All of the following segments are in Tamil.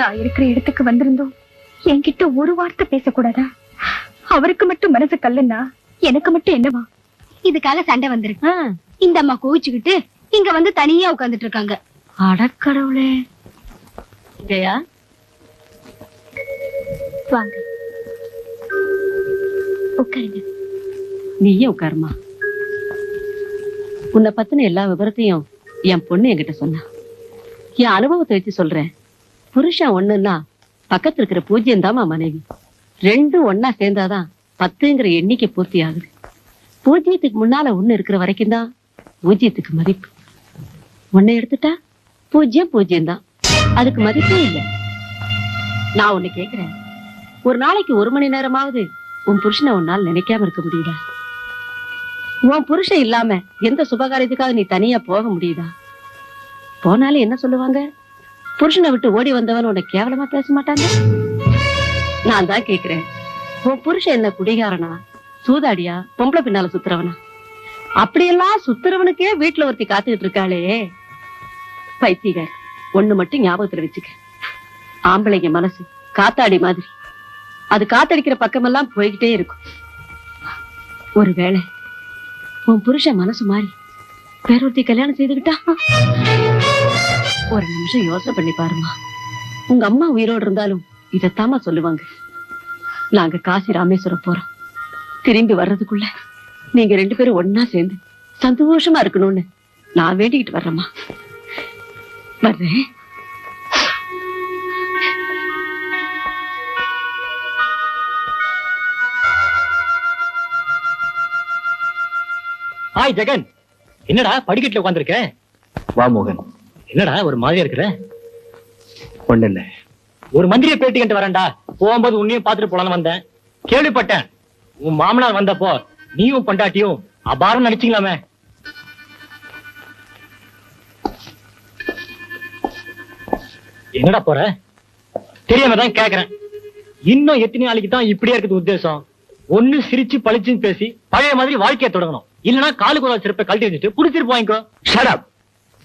நான் இருக்கிற இடத்துக்கு வந்திருந்தோம் என்கிட்ட ஒரு வார்த்தை பேசக்கூடாதா? அவருக்கு மட்டும் மனசு கல்லுன்னா எனக்கு மட்டும் என்னவா? இதுக்காக சண்டை வந்திருக்கு. இந்த அம்மா கோவிச்சுக்கிட்டு இங்க வந்து தனியா உட்கார்ந்துட்டு இருக்காங்க. அடக்கடவுளே. ஜெயா வாங்க உட்காருங்க. நீயே உட்காருமா. உன்னை பத்தின எல்லா விவரத்தையும் என் பொண்ணு என்கிட்ட சொன்னா. என் அனுபவத்தை வச்சு சொல்றேன். புருஷன் ஒண்ணுன்னா பக்கத்துல இருக்கிற பூஜ்யம் தாமா மனைவி. ரெண்டும் ஒன்னா சேர்ந்தாதான் 10ங்கிற எண்ணிக்கை பூர்த்தி ஆகுது. பூஜ்யத்துக்கு முன்னால ஒண்ணு இருக்கிற வரைக்கும் தான் பூஜ்யத்துக்கு மதிப்பு. ஒண்ணு எடுத்துட்டா பூஜ்யம் பூஜ்யம் தான், அதுக்கு மதிப்பே இல்லை. நான் ஒண்ணு கேக்குறேன், ஒரு நாளைக்கு 1 மணி நேரமாவது உன் புருஷனை உன்னால் நினைக்காம இருக்க முடியுதா? உன் புருஷன் இல்லாம எந்த சுபகாரியத்துக்காக நீ தனியா போக முடியுதா? போனாலும் என்ன சொல்லுவாங்க? புருஷனை விட்டு ஓடி வந்தவன் உன்னை கேவலமா பேச மாட்டாங்க? நான் தான் கேக்குறேன், உன் புருஷன் என்ன குடிகாரனா, சூதாடியா, பொம்பளை பின்னால சுத்துறவனா? அப்படியெல்லாம் சுத்துறவனுக்கே வீட்டுல ஒருத்தி காத்துக்கிட்டு இருக்காளே. பைத்தியக்காரி, ஒண்ணு மட்டும் ஞாபகத்துல வச்சுக்க. ஆம்பளைங்க மனசு காத்தாடி மாதிரி, அது காத்தடிக்கிற பக்கமெல்லாம் போய்கிட்டே இருக்கும். ஒருவேளை உன் புருஷன் மனசு மாறி வேறொருத்தி கல்யாணம் செய்துகிட்டா? ஒரு நிமிஷம் யோசனை பண்ணி பாருமா. உங்க அம்மா உயிரோடு இருந்தாலும் இதத்தாமா சொல்லுவாங்க. நாங்க காசி ராமேஸ்வரம் போறோம், திரும்பி வர்றதுக்குள்ள நீங்க 2 பேரும் ஒன்னா சேர்ந்து சந்தோஷமா இருக்கணும்னு நான் வேண்டிக்கிட்டு வர்றேம்மா. வர்றேன். ஹாய் ஜெகன், என்னடா படிக்கட்டுல உட்கார்ந்திருக்க? வா மோகன். என்னடா ஒரு மாதிரியா இருக்கிற? ஒண்ணு இல்ல, ஒரு மந்திரிய பேட்டி கண்டு வரேன்டா. போகும்போது உன்னையும் பாத்துட்டு போலான்னு வந்தேன். கேள்விப்பட்டேன் உன் மாமனார் வந்தப்போ நீயும் பொண்டாட்டியும் அபாரம் நடிச்சீங்களாமே. என்னடா போற? தெரியாம தான் கேக்குறேன். இன்னும் எத்தனை நாளைக்கு தான் இப்படியே இருக்குது உத்தேசம்? ஒண்ணு சிரிச்சு பழிச்சுன்னு பேசி பழைய மாதிரி வாழ்க்கையை தொடங்கணும், இல்லனா காலுக்கு ஒரு சிறப்பை கழட்டி வச்சுட்டு புடிச்சிட்டு வாங்கிக்கோ. Shut up.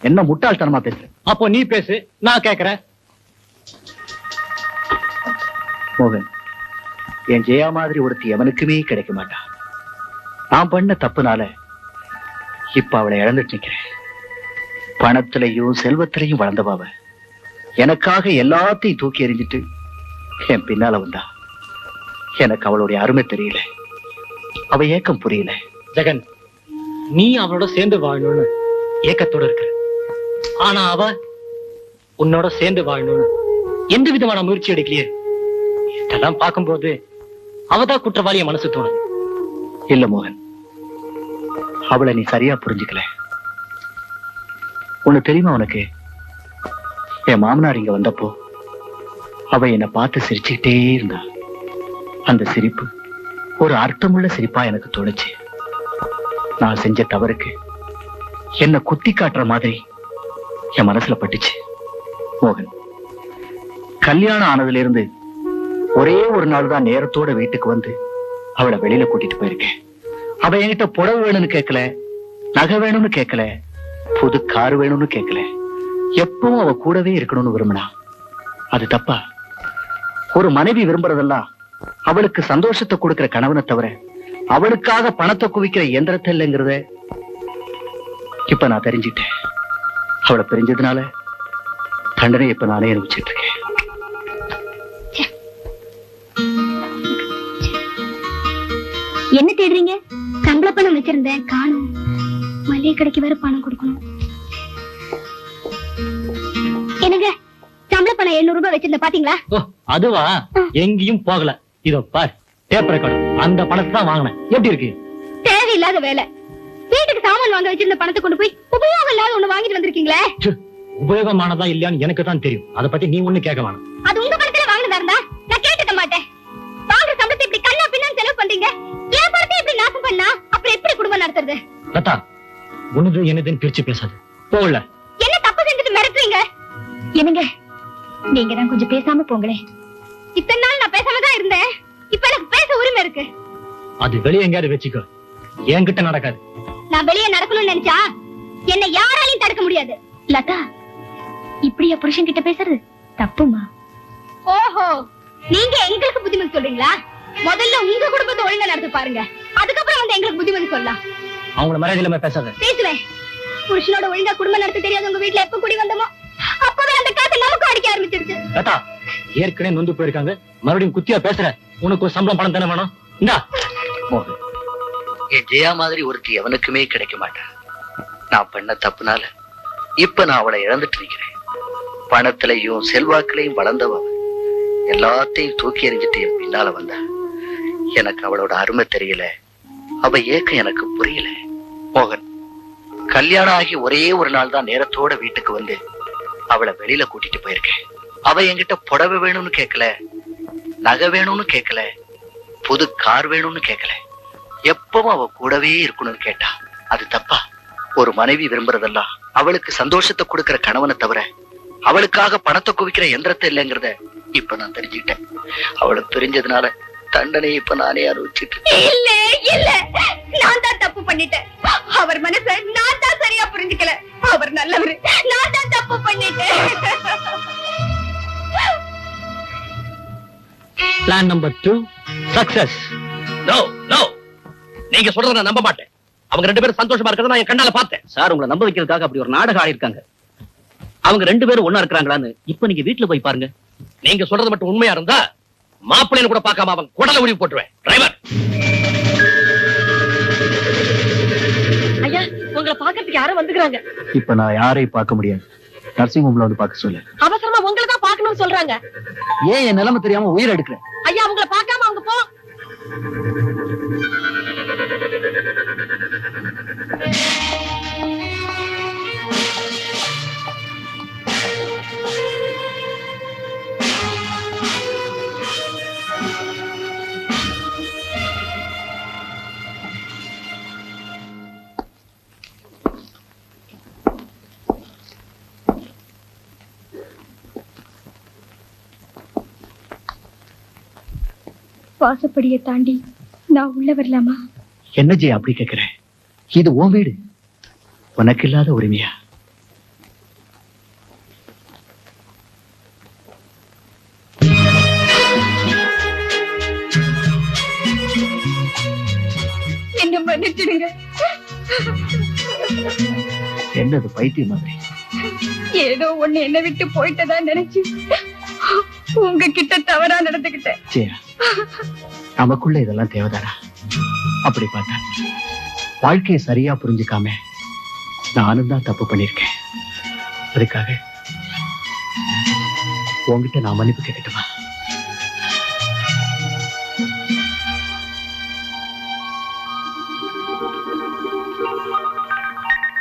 என்ன முட்டாள்தனமா பேசுற? அப்போ நீ பேசு, நான் கேக்குறேன். மோகன், என் ஜெயா மாதிரி ஒருத்தி எவனுக்குமே கிடைக்க மாட்டா. நான் பண்ண தப்புனால இப்ப அவளை இழந்துட்டு நிக்கிறேன். பணத்திலையும் செல்வத்திலையும் வளர்ந்தவாவ எனக்காக எல்லாத்தையும் தூக்கி எறிஞ்சிட்டு என் பின்னால வந்தா. எனக்கு அவளுடைய அருமை தெரியல, அவ ஏக்கம் புரியல. ஜெகன், நீ அவளோட சேர்ந்து வாழணும்னு ஏக்கத்தோட இருக்க, ஆனா அவ உன்னோட சேர்ந்து வாழணும்னு எந்த விதமான முயற்சி எடுக்கலையே. இதெல்லாம் பார்க்கும்போது அவதான் குற்றவாளிய மனசு தோணுது. இல்ல மோகன், அவளை நீ சரியா புரிஞ்சுக்கல. ஒண்ணு தெரியுமா உனக்கு? என் மாமனார் இங்க வந்தப்போ அவ என்னை பார்த்து சிரிச்சுக்கிட்டே இருந்தா. அந்த சிரிப்பு ஒரு அர்த்தமுள்ள சிரிப்பா எனக்கு தோணுச்சு. நான் செஞ்ச தவறுக்கு என்ன குத்தி காட்டுற மாதிரி என் மனசுல பட்டுச்சு. மோகன், கல்யாணம் ஆனதுல இருந்து ஒரே ஒரு நாள் தான் நேரத்தோட வீட்டுக்கு வந்து அவளை வெளியில கூட்டிட்டு போயிருக்கேன். அவ என்கிட்ட புடவை வேணும்னு கேட்கல, நகை வேணும்னு கேட்கல, புது கார் வேணும்னு கேட்கல. எப்பவும் அவ கூடவே இருக்கணும்னு விரும்பினா. அது தப்பா? ஒரு மனைவி விரும்புறதெல்லாம் அவளுக்கு சந்தோஷத்தை கொடுக்கிற கணவனை தவிர அவளுக்காக பணத்தை குவிக்கிற இயந்திரத்தை இல்லைங்கிறத இப்ப நான் தெரிஞ்சுட்டேன். அவளை பிரிஞ்சதுனால தண்டனை இப்ப நானே அனுபவிச்சுட்டு இருக்கேன். என்ன தேடுறீங்க? சம்பள பணம் வச்சிருந்தேன், காணும். மளிகை கடைக்கு வேற பணம் கொடுக்கணும். என்னங்க, சம்பள பணம் 700 ரூபாய் வச்சிருந்த பாத்தீங்களா? அதுவா? எங்கேயும் போகல. இதோ பார், டேப் ரெக்கார்டு. அந்த பணத்தை தான் வாங்கினேன். எப்படி இருக்கு? தேவையில்லாத வேலை. வீட்டுக்கு சாமான் வாங்க வச்சிருந்த பணத்தை கொண்டு போய் உபயோகம் இல்லாத ஒண்ணு வாங்கிட்டு வந்திருக்கீங்களே. உபயோகமானதா இல்லையான்னு எனக்கு தான் தெரியும். அதை பத்தி நீ ஒண்ணு கேட்க வேணாம். அது உங்க பணத்துல வாங்கினதா இருந்தா நான் கேட்டுக்க மாட்டேன். வாங்குற சம்பளத்தை இப்படி கண்ணா பின்னான்னு செலவு பண்றீங்க. என் பணத்தை இப்படி நாசம் பண்ணா அப்புறம் எப்படி குடும்பம் நடத்துறது? லதா, உனது என்னதுன்னு பிரிச்சு பேசாது. போகல. என்ன தப்பு செஞ்சுட்டு மிரட்டுறீங்க? என்னங்க, நீங்க தான் கொஞ்சம் பேசாம போங்களே. இத்தனை நாள் நான் பேசாம தான் இருந்தேன். இப்ப எனக்கு பேச உரிமை இருக்கு. அது வெளியே எங்கேயாவது வச்சுக்கோ, என்கிட்ட நடக்காது. நான் வெளியே நடக்கணும்னு நினைச்சா என்னை யாராலையும் தடுக்க முடியாது. லதா, இப்படியா புருஷன் கிட்ட பேசுறது? தப்புமா. ஓஹோ, நீங்க எங்களுக்கு புத்திமதி சொல்றீங்களா? முதல்ல உங்க குடும்பத்தை ஒழுங்கா நடத்தி பாருங்க, அதுக்கப்புறம் வந்து எங்களுக்கு புத்திமதி சொல்லலாம். அவங்கள மரியாதை இல்லாம பேசாத. பேசுவேன். புருஷனோட ஒழுங்கா குடும்பம் நடத்த தெரியாது உங்க வீட்டுல எப்ப கூடி வந்தோமோ அப்பவே அந்த காத்து நமக்கு அடிக்க ஆரம்பிச்சிருச்சு. லதா, ஏற்கனவே நொந்து போயிருக்காங்க, மறுபடியும் குத்தியா பேசுற. உனக்கு ஒரு சம்பளம் பணம் தானே வேணும். இந்தா. மோகன், என் ஜெயா மாதிரி ஒருத்தி எவனுக்குமே கிடைக்க மாட்டான். நான் பண்ண தப்புனால இப்ப நான் அவளை இழந்துட்டு இருக்கிறேன். பணத்திலையும் செல்வாக்கிலையும் வளர்ந்தவ எல்லாத்தையும் தூக்கி எறிஞ்சிட்டு என் பின்னால வந்தா. எனக்கு அவளோட அருமை தெரியல, அவ ஏக்கம் எனக்கு புரியல. மோகன், கல்யாணம் ஆகி ஒரே ஒரு நாள் தான் நேரத்தோட வீட்டுக்கு வந்து அவளை வெளியில கூட்டிட்டு போயிருக்கேன். அவ என்கிட்ட புடவை வேணும்னு கேட்கல, நகை வேணும்னு கேட்கல, புது கார் வேணும்னு கேட்கல. எப்பவும் அவ கூடவே இருக்கணும்னு கேட்டா. அது தப்பா? ஒரு மனைவி விரும்புறதெல்லாம் அவளுக்கு சந்தோஷத்தை கொடுக்கிற கணவனை தவிர அவளுக்காக பணத்தை குவிக்கிற எந்திரத்தை இல்லைங்கிறத இப்ப நான் தெரிஞ்சுக்கிட்டேன். அவளை பிரிஞ்சதுனால தண்டனை இப்ப நானே அனுபவிச்சுட்டு. இல்ல இல்ல, நான் தான் தப்பு பண்ணிட்டேன். அவர் மனச நான் தான் சரியா புரிஞ்சுக்கல. அவர் நல்லவர், நான் தான் தப்பு பண்ணிட்டேன். Plan number 2 success. No no, நீங்க சொல்றத நான் நம்ப மாட்டேன். அவங்க 2 பேரும் சந்தோஷமா இருக்கிறத நான் என் கண்ணால பார்த்தேன். சார், உங்களை நம்ப வைக்கிறதுக்காக அப்படி ஒரு நாடகம் ஆடிருக்காங்க. அவங்க 2 பேரும் ஒண்ணா இருக்கிறாங்களான்னு இப்ப நீங்க வீட்டுல போய் பாருங்க. நீங்க சொல்றது மட்டும் உண்மையா இருந்தா மாப்பிள்ளைன்னு கூட பார்க்காம அவன் குடலை உருவி போட்டுருவேன். டிரைவர், ஐயா, உங்களை பாக்கிறதுக்கு யாரும் வந்துக்கிறாங்க. இப்ப நான் யாரையும் பார்க்க முடியாது. நர்சிங் ஹோம்ல வந்து பார்க்க சொல்லு. அவசரமா உங்களை தான் பாக்கணும்னு சொல்றாங்க. ஏன் என் நிலைமை தெரியாம உயிர் எடுக்கிறேன்? ஐயா, உங்களை பார்க்காம அவங்க போ. வாசப்படியை தாண்டி நான் உள்ள வரலாமா? என்ன ஜெய் அப்படி கேட்கிறேன்? இது உன் வீடு, உனக்கு இல்லாத உரிமையா? என்ன மன்னிச்சிடுங்க. என்னது பைத்தியம் மாதிரி? ஏதோ ஒண்ணு என்ன விட்டு போயிட்டதா நினைச்சு உங்ககிட்ட தவறா நடந்துகிட்டேன். ஜெயா, நமக்குள்ள இதெல்லாம் தேவைதானா? அப்படி பார்த்தா வாழ்க்கையை சரியா புரிஞ்சுக்காம நானும் தான் தப்பு பண்ணிருக்கேன். அதுக்காக உங்ககிட்ட நான் மன்னிப்பு கேட்கட்டுமா?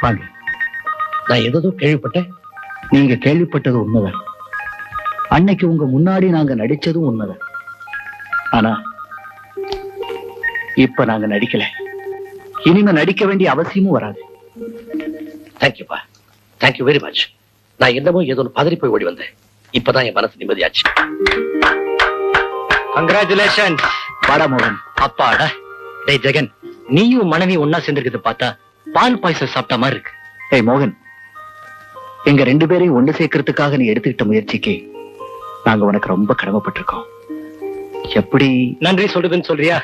வாங்க. நான் ஏதோ கேள்விப்பட்டேன். நீங்க கேள்விப்பட்டது உண்மைதான். அன்னைக்கு உங்க முன்னாடி நாங்க நடிச்சதும் உண்மைதான். ஆனா இப்ப நாங்க நடிக்கல. இனிமே நடிக்க வேண்டிய அவசியமும் வராது. தேங்க்யூப்பா, தேங்க்யூ வெரி மச். நான் என்னமோ ஏதோ பதறி போய் ஓடி வந்தேன். இப்பதான் என் மனசு நிம்மதியாச்சு. கங்க்ராச்சுலேஷன். வாடா மோகன். அப்பாடா. டேய் ஜெகன், நீயும் மனைவி ஒன்னா சேர்ந்திருக்கிறது பார்த்தா பால் பாயசம் சாப்பிட்ட மாதிரி இருக்கு. ஏய் மோகன், எங்க 2 பேரையும் ஒண்ணு சேர்க்கறதுக்காக நீ எடுத்துக்கிட்ட முயற்சிக்கு நாங்க உனக்கு ரொம்ப கடமைப்பட்டிருக்கோம். எப்படி நன்றி சொல்றதுன்னு சொல்றியா?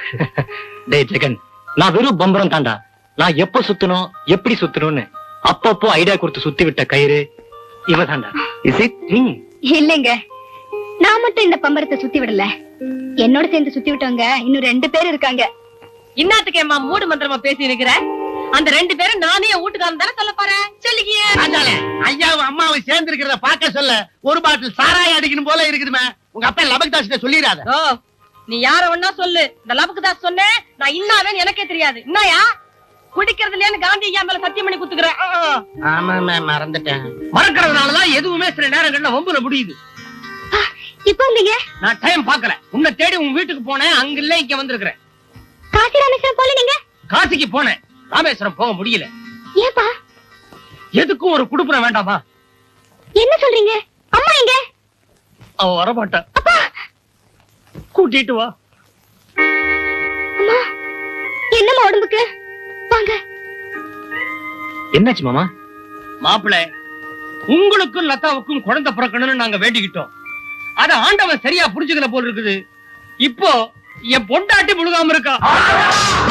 டேய் ஜெகன், நான் வெறும் பம்பரம் தாண்டா. நான் எப்ப சுத்தணும், எப்படி சுத்தணும்னு அப்பப்போ ஐடியா கொடுத்து சுத்தி விட்ட கயிறு இவ தாண்டா. Is it? இல்லைங்க, நான் மட்டும் இந்த பம்பரத்தை சுத்தி விடல. என்னோட சேர்ந்து சுத்தி விட்டவங்க இன்னும் 2 பேர் இருக்காங்க. இன்னத்துக்கு ஏமா மூடு மந்திரமா பேசி இருக்கிற? அந்த 2 பேரும் நானே வீட்டுக்காரன் தானே சொல்ல போறேன். சொல்லிக்கியே. ஐயாவும் அம்மாவும் சேர்ந்து இருக்கிறத பார்க்க சொல்ல ஒரு பாட்டில் சாராயம் அடிக்கணும் போல இருக்குதுமே. உங்க அப்பா லபக்தாஸ் சொல்லிடாத. ஓ, நீ யார ஒன்னா சொல்லு. இந்த லபக்கு தான் சொன்னேன். நான் இன்னாவேன்னு எனக்கே தெரியாது. என்னயா குடிக்கிறது இல்லையான்னு காந்தி ஐயா மேல சத்தியம் பண்ணி குத்துக்கிறேன். ஆமா மறந்துட்டேன். மறக்கிறதுனாலதான் எதுவுமே சில நேரங்கள்ல வம்புல முடியுது. இப்போ வந்தீங்க? நான் டைம் பாக்கல. உன்னை தேடி உன் வீட்டுக்கு போனேன். அங்க இல்ல, இங்க வந்திருக்கிறேன். காசி ராமேஸ்வரம் போல நீங்க? காசிக்கு போனேன், ராமேஸ்வரம் போக முடியல. ஏப்பா? எதுக்கும் ஒரு குடுப்புறம் வேண்டாமா? என்ன சொல்றீங்க? அம்மா எங்க? அவ வரமாட்டா. கூட்டிட்டு வா. அம்மா, என்னம்மா உடம்புக்கு? வாங்க. என்னாச்சு மாமா? மாப்பிள்ளை, உங்களுக்கும் லதாவுக்கும் குழந்தை பிறக்கணும்னு நாங்க வேண்டிக்கிட்டோம். அத ஆண்டவன் சரியா புரிஞ்சுக்கல போல இருக்குது. இப்போ என் பொண்டாட்டி முழுகாம இருக்கா.